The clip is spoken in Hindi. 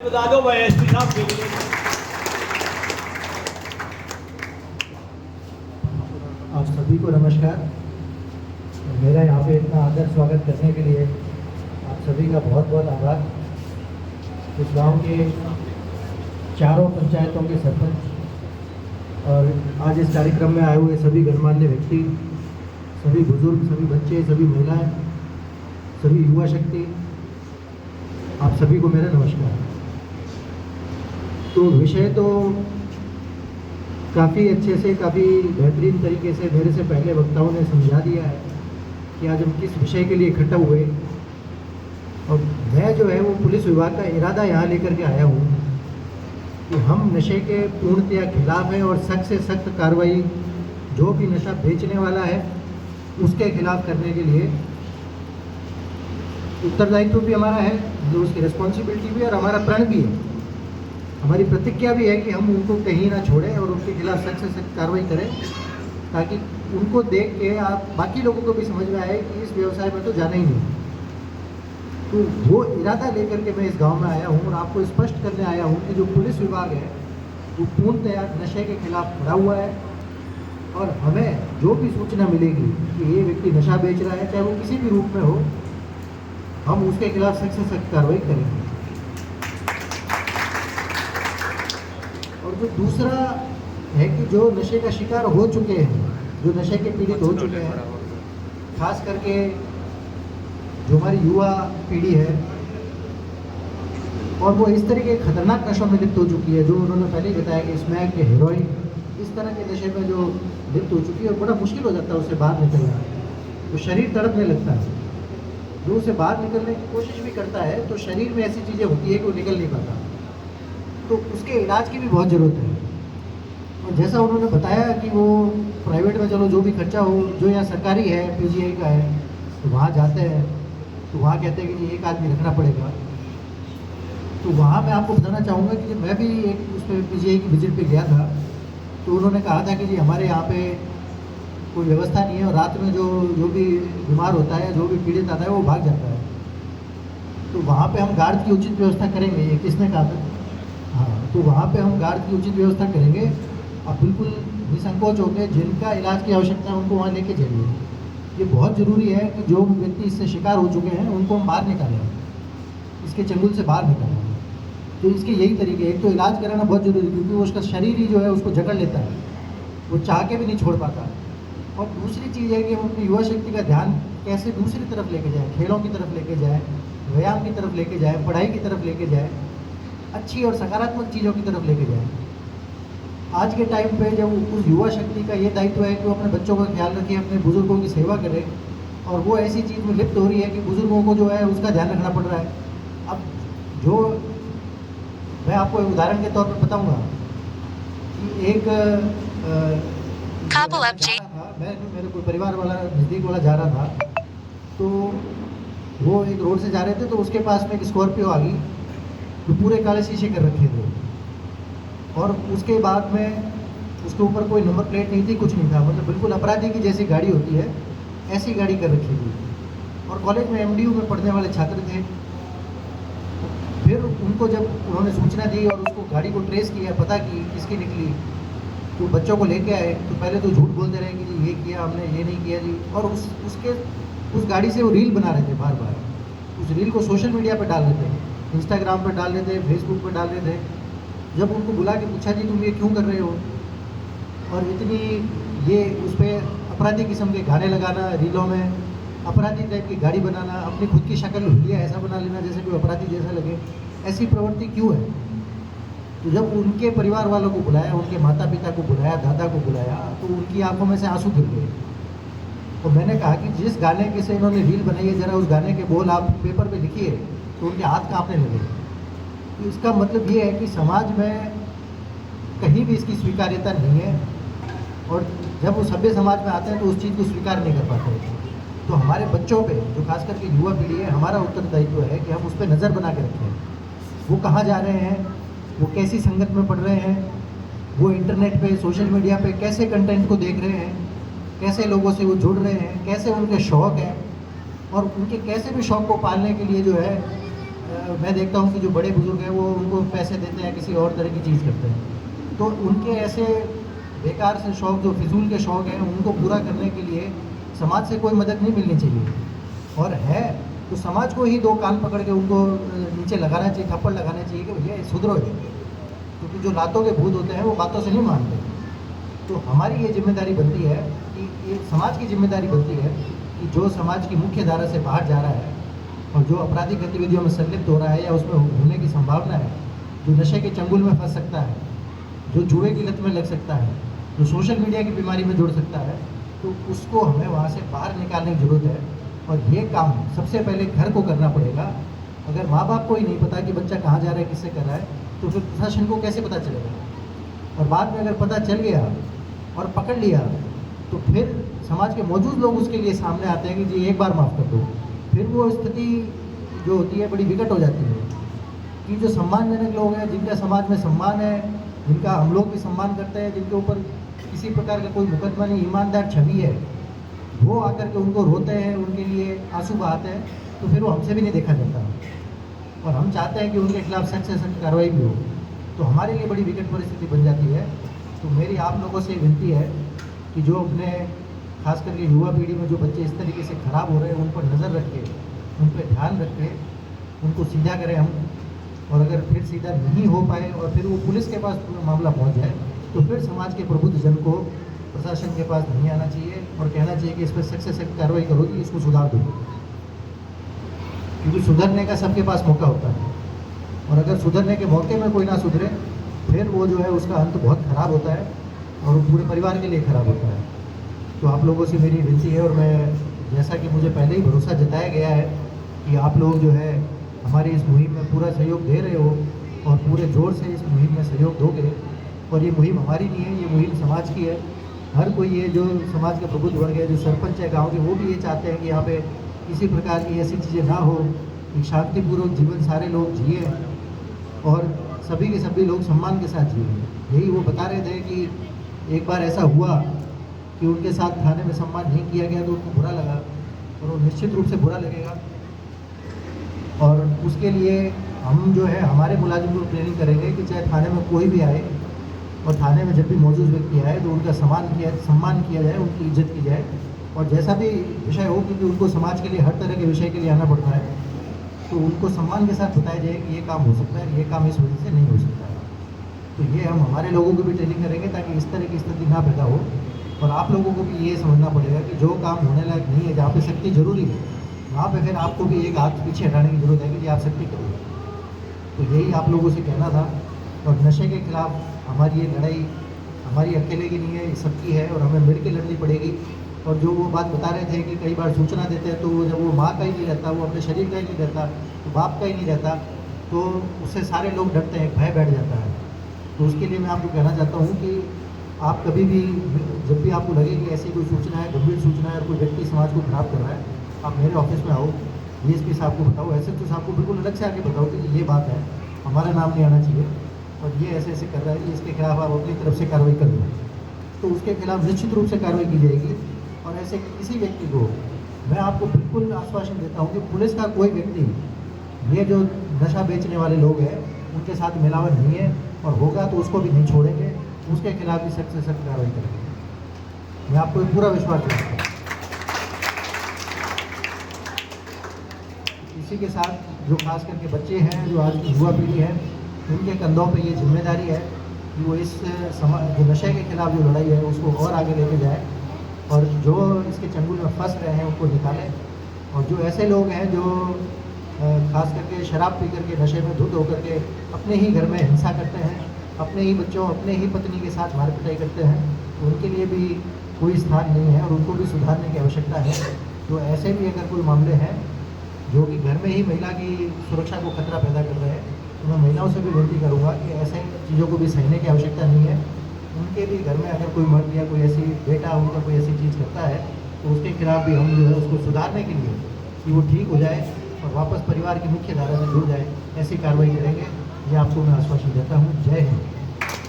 आप सभी को नमस्कार। मेरा यहाँ पे इतना आदर स्वागत करने के लिए आप सभी का बहुत बहुत आभार। इस गांव के चारों पंचायतों के सरपंच और आज इस कार्यक्रम में आए हुए सभी गणमान्य व्यक्ति, सभी बुजुर्ग, सभी बच्चे, सभी महिलाएं, सभी युवा शक्ति, आप सभी को मेरा नमस्कार। तो विषय तो काफ़ी अच्छे से, काफ़ी बेहतरीन तरीके से मेरे से पहले वक्ताओं ने समझा दिया है कि आज हम किस विषय के लिए इकट्ठा हुए। और मैं जो है वो पुलिस विभाग का इरादा यहाँ लेकर के आया हूँ कि हम नशे के पूर्णतया खिलाफ हैं और सख्त से सख्त कार्रवाई जो भी नशा बेचने वाला है उसके खिलाफ करने के लिए उत्तरदायित्व भी हमारा है, जो उसकी रिस्पॉन्सिबिलिटी भी है और हमारा प्रण भी है। हमारी प्रतिज्ञा भी है कि हम उनको कहीं ना छोड़ें और उनके खिलाफ सख्त से सख्त कार्रवाई करें, ताकि उनको देख के आप बाकी लोगों को भी समझ में आए कि इस व्यवसाय में तो जाना ही नहीं। तो वो इरादा लेकर के मैं इस गांव में आया हूँ और आपको स्पष्ट करने आया हूँ कि जो पुलिस विभाग है वो पूर्णतया नशे के खिलाफ खड़ा हुआ है और हमें जो भी सूचना मिलेगी कि ये व्यक्ति नशा बेच रहा है, चाहे वो किसी भी रूप में हो, हम उसके खिलाफ सख्त से सख्त कार्रवाई करेंगे। और जो दूसरा है कि जो नशे का शिकार हो चुके हैं, जो नशे के पीड़ित हो चुके हैं, खास करके जो हमारी युवा पीढ़ी है और वो इस तरह के खतरनाक नशों में लिप्त हो चुकी है, जो उन्होंने पहले ही बताया कि स्मैक के हेरोइन, इस तरह के नशे में जो लिप्त हो चुकी है और बड़ा मुश्किल हो जाता है उससे बाहर निकलना। तो शरीर तड़पने लगता है, जो उसे बाहर निकलने की कोशिश भी करता है तो शरीर में ऐसी चीज़ें होती है कि वो निकल नहीं पाता। तो उसके इलाज की भी बहुत ज़रूरत है। और जैसा उन्होंने बताया कि वो प्राइवेट में चलो जो भी खर्चा हो, जो यहाँ सरकारी है, पीजीआई का है, तो वहाँ जाते हैं तो वहाँ कहते हैं कि जी एक आदमी रखना पड़ेगा। तो वहाँ मैं आपको बताना चाहूँगा कि जब मैं भी एक उस पर पीजीआई की विजिट पे गया था तो उन्होंने कहा था कि जी हमारे यहाँ पे कोई व्यवस्था नहीं है और रात में जो भी बीमार होता है, जो भी पीड़ित आता है वो भाग जाता है। तो वहाँ पे हम गार्ड की उचित व्यवस्था करेंगे। ये किसने कहा था? हाँ, तो वहाँ पे हम गार्ड की उचित व्यवस्था करेंगे। आप बिल्कुल निसंकोच होकर जिनका इलाज की आवश्यकता है उनको वहाँ लेके जाइए। ये बहुत ज़रूरी है कि जो व्यक्ति इससे शिकार हो चुके हैं उनको हम बाहर निकालें, इसके चंगुल से बाहर निकालें। तो इसके यही तरीके, एक तो इलाज कराना बहुत ज़रूरी है क्योंकि उसका शरीर ही जो है उसको जकड़ लेता है, वो चाह के भी नहीं छोड़ पाता। और दूसरी चीज़ है कि हम अपनी युवा शक्ति का ध्यान कैसे दूसरी तरफ लेके जाएँ, खेलों की तरफ लेके जाएँ, व्यायाम की तरफ लेके जाएँ, पढ़ाई की तरफ लेके जाएँ, अच्छी और सकारात्मक चीज़ों की तरफ लेके जाएँ। आज के टाइम पे जब उस युवा शक्ति का ये दायित्व है कि वो अपने बच्चों का ख्याल रखे, अपने बुज़ुर्गों की सेवा करे, और वो ऐसी चीज़ में लिप्त हो रही है कि बुज़ुर्गों को जो है उसका ध्यान रखना पड़ रहा है। अब जो मैं आपको एक उदाहरण के तौर पर बताऊंगा कि एक मेरे कोई परिवार वाला नज़दीक वाला जा रहा था, तो वो एक रोड से जा रहे थे तो उसके पास में एक स्कॉर्पियो आ गई तो पूरे काले शीशे कर रखे थे और उसके बाद में उसके ऊपर कोई नंबर प्लेट नहीं थी, कुछ नहीं था, मतलब बिल्कुल अपराधी की जैसी गाड़ी होती है ऐसी गाड़ी कर रखी थी। और कॉलेज में एमडीयू में पढ़ने वाले छात्र थे। फिर उनको जब उन्होंने सूचना दी और उसको गाड़ी को ट्रेस किया, पता की किसकी निकली, तो बच्चों को लेके आए। तो पहले तो झूठ बोलते रहे कि जी ये किया हमने, ये नहीं किया जी, और उस गाड़ी से वो रील बना रहे थे बार बार। उस रील को सोशल मीडिया पर डाल रहे थे, इंस्टाग्राम पर डाल रहे थे, फेसबुक पर डाल रहे थे। जब उनको बुला के पूछा जी तुम ये क्यों कर रहे हो, और इतनी ये उस पर अपराधी किस्म के गाने लगाना, रीलों में अपराधी टाइप की गाड़ी बनाना, अपनी खुद की शक्ल हुलिया ऐसा बना लेना जैसे कोई अपराधी जैसा लगे, ऐसी प्रवृत्ति क्यों है। तो जब उनके परिवार वालों को बुलाया, उनके माता पिता को बुलाया, दादा को बुलाया, तो उनकी आंखों में से आंसू गिर गए। और मैंने कहा कि जिस गाने के से इन्होंने रील बनाई है, ज़रा उस गाने के बोल आप पेपर पे लिखिए, तो उनके हाथ कांपने लगे। तो इसका मतलब ये है कि समाज में कहीं भी इसकी स्वीकार्यता नहीं है, और जब वो सभ्य समाज में आते हैं तो उस चीज़ को स्वीकार नहीं कर पाते। तो हमारे बच्चों पे, जो खास करके युवा पीढ़ी है, हमारा उत्तरदायित्व है कि हम उस पर नज़र बना के रखें। वो कहाँ जा रहे हैं, वो कैसी संगत में पढ़ रहे हैं, वो इंटरनेट पे, सोशल मीडिया पे कैसे कंटेंट को देख रहे हैं, कैसे लोगों से वो जुड़ रहे हैं, कैसे उनके शौक़ हैं, और उनके कैसे भी शौक़ को पालने के लिए जो है मैं देखता हूँ कि जो बड़े बुजुर्ग हैं वो उनको पैसे देते हैं, किसी और तरह की चीज़ करते हैं। तो उनके ऐसे बेकार से शौक़, जो फिजूल के शौक़ हैं, उनको पूरा करने के लिए समाज से कोई मदद नहीं मिलनी चाहिए, और है तो समाज को ही दो कान पकड़ के उनको नीचे लगाना चाहिए, थप्पड़ लगाना चाहिए कि भैया सुधरो है। क्योंकि जो लातों के भूत होते हैं वो बातों से नहीं मानते। तो हमारी ये जिम्मेदारी बनती है कि ये समाज की जिम्मेदारी बनती है कि जो समाज की मुख्य धारा से बाहर जा रहा है और जो आपराधिक गतिविधियों में संलिप्त हो रहा है या उसमें होने की संभावना है, जो नशे के चंगुल में फंस सकता है, जो जुए की लत में लग सकता है, जो सोशल मीडिया की बीमारी में जुड़ सकता है, तो उसको हमें वहाँ से बाहर निकालने की ज़रूरत है। और ये काम सबसे पहले घर को करना पड़ेगा। अगर माँ बाप को ही नहीं पता कि बच्चा कहाँ जा रहा है, किससे कर रहा है, तो फिर प्रशासन को कैसे पता चलेगा? और बाद में अगर पता चल गया और पकड़ लिया तो फिर समाज के मौजूद लोग उसके लिए सामने आते हैं कि जी एक बार माफ़ कर दो। फिर वो स्थिति जो होती है बड़ी विकट हो जाती है कि जो सम्मानजनक लोग हैं, जिनका समाज में सम्मान है, जिनका हम लोग भी सम्मान करते हैं, जिनके ऊपर किसी प्रकार का कोई मुकदमा नहीं, ईमानदार छवि है, वो आकर के उनको रोते हैं, उनके लिए आंसू बहाते हैं, तो फिर वो हमसे भी नहीं देखा जाता। और हम चाहते हैं कि उनके खिलाफ सख्त से सख्त कार्रवाई भी हो, तो हमारे लिए बड़ी विकट परिस्थिति बन जाती है। तो मेरी आप लोगों से विनती है कि जो अपने खास करके युवा पीढ़ी में जो बच्चे इस तरीके से ख़राब हो रहे हैं, उन पर नज़र रख के, उन पर ध्यान रख के उनको सीधा करें हम। और अगर फिर सीधा नहीं हो पाए और फिर वो पुलिस के पास मामला पहुंच जाए, तो फिर समाज के प्रबुद्ध जन को प्रशासन के पास नहीं आना चाहिए और कहना चाहिए कि इस पर सख्त से सख्त कार्रवाई करो कि इसको सुधार दो। क्योंकि सुधरने का सबके पास मौका होता है, और अगर सुधरने के मौके में कोई ना सुधरे, फिर वो जो है उसका अंत बहुत ख़राब होता है और वो पूरे परिवार के लिए ख़राब होता है। तो आप लोगों से मेरी विनती है, और मैं जैसा कि मुझे पहले ही भरोसा जताया गया है कि आप लोग जो है हमारी इस मुहिम में पूरा सहयोग दे रहे हो और पूरे ज़ोर से इस मुहिम में सहयोग दोगे। और ये मुहिम हमारी नहीं है, ये मुहिम समाज की है। हर कोई ये जो समाज के प्रबुद्ध वर्ग है, जो सरपंच है गाँव के, वो भी ये चाहते हैं कि यहाँ पे किसी प्रकार की ऐसी चीज़ें ना हो, एक शांतिपूर्वक जीवन सारे लोग जिए और सभी के सभी लोग सम्मान के साथ जिए। यही वो बता रहे थे कि एक बार ऐसा हुआ कि उनके साथ थाने में सम्मान नहीं किया गया तो उनको बुरा लगा, और वो निश्चित रूप से बुरा लगेगा। और उसके लिए हम जो है हमारे मुलाजिम को ट्रेनिंग करेंगे कि चाहे थाने में कोई भी आए और थाने में जब भी मौजूद व्यक्ति आए तो उनका सम्मान किया जाए, उनकी इज्जत की जाए। और जैसा भी विषय हो, क्योंकि उनको समाज के लिए हर तरह के विषय के लिए आना पड़ता है, तो उनको सम्मान के साथ बताया जाए कि ये काम हो सकता है, ये काम इस वजह से नहीं हो सकता है। तो ये हम हमारे लोगों को भी ट्रेनिंग करेंगे ताकि इस तरह की स्थिति ना पैदा हो। और आप लोगों को भी ये समझना पड़ेगा कि जो काम होने लायक नहीं है, जहाँ पे सख्ती जरूरी है, वहाँ पे फिर आपको भी एक हाथ पीछे हटाने की जरूरत है कि जी आप सख्ती करो। तो यही आप लोगों से कहना था। और नशे के खिलाफ हमारी ये लड़ाई हमारी अकेले की नहीं है, सबकी है, और हमें मिल के लड़नी पड़ेगी। और जो वो बात बता रहे थे कि कई बार सूचना देते हैं तो जब वो माँ का ही नहीं रहता, वो अपने शरीर का ही नहीं रहता, तो बाप का ही नहीं रहता, तो उससे सारे लोग डरते हैं, भय बैठ जाता है। तो उसके लिए मैं आपको कहना चाहता हूँ कि आप कभी भी, जब भी आपको लगे कि ऐसी कोई सूचना है, गंभीर सूचना है और कोई व्यक्ति समाज को खराब कर रहा है, आप मेरे ऑफिस में आओ, DSP साहब को बताओ, SHO साहब को बिल्कुल अलग से आके बताओ कि ये बात है, हमारा नाम नहीं आना चाहिए और ये ऐसे ऐसे कर रहा है, इसके खिलाफ आप अपनी तरफ से कार्रवाई कर दो। तो उसके खिलाफ निश्चित रूप से कार्रवाई की जाएगी। और ऐसे किसी व्यक्ति को मैं आपको बिल्कुल आश्वासन देता हूँ कि पुलिस का कोई व्यक्ति, ये जो नशा बेचने वाले लोग हैं, उनके साथ मिलावट नहीं है, और होगा तो उसको भी नहीं छोड़ेंगे, उसके खिलाफ भी सख्त से सख्त कार्रवाई करेंगे। मैं आपको पूरा विश्वास देता हूँ। इसी के साथ जो खास करके बच्चे हैं, जो आज की युवा पीढ़ी है, उनके कंधों पे ये जिम्मेदारी है कि वो इस जो नशे के खिलाफ जो लड़ाई है उसको और आगे लेके जाए, और जो इसके चंगुल में फंस रहे हैं उनको निकालें। और जो ऐसे लोग हैं जो खास करके शराब पी करके नशे में धुत होकर के अपने ही घर में हिंसा करते हैं, अपने ही बच्चों, अपने ही पत्नी के साथ मार पिटाई करते हैं, तो उनके लिए भी कोई स्थान नहीं है और उनको भी सुधारने की आवश्यकता है। तो ऐसे भी अगर कोई मामले हैं जो कि घर में ही महिला की सुरक्षा को खतरा पैदा कर रहे हैं, तो मैं महिलाओं से भी विनती करूँगा कि ऐसे चीज़ों को भी सहने की आवश्यकता नहीं है। उनके भी घर में अगर कोई मर्द या कोई ऐसी बेटा उनका कोई ऐसी चीज़ करता है, तो उसके खिलाफ भी हम जो है उसको सुधारने के लिए कि वो ठीक हो जाए और वापस परिवार की मुख्य धारा से जुड़ जाए, ऐसी कार्रवाई करेंगे। ये आपको मैं आश्वासन देता हूँ। जय हिंद।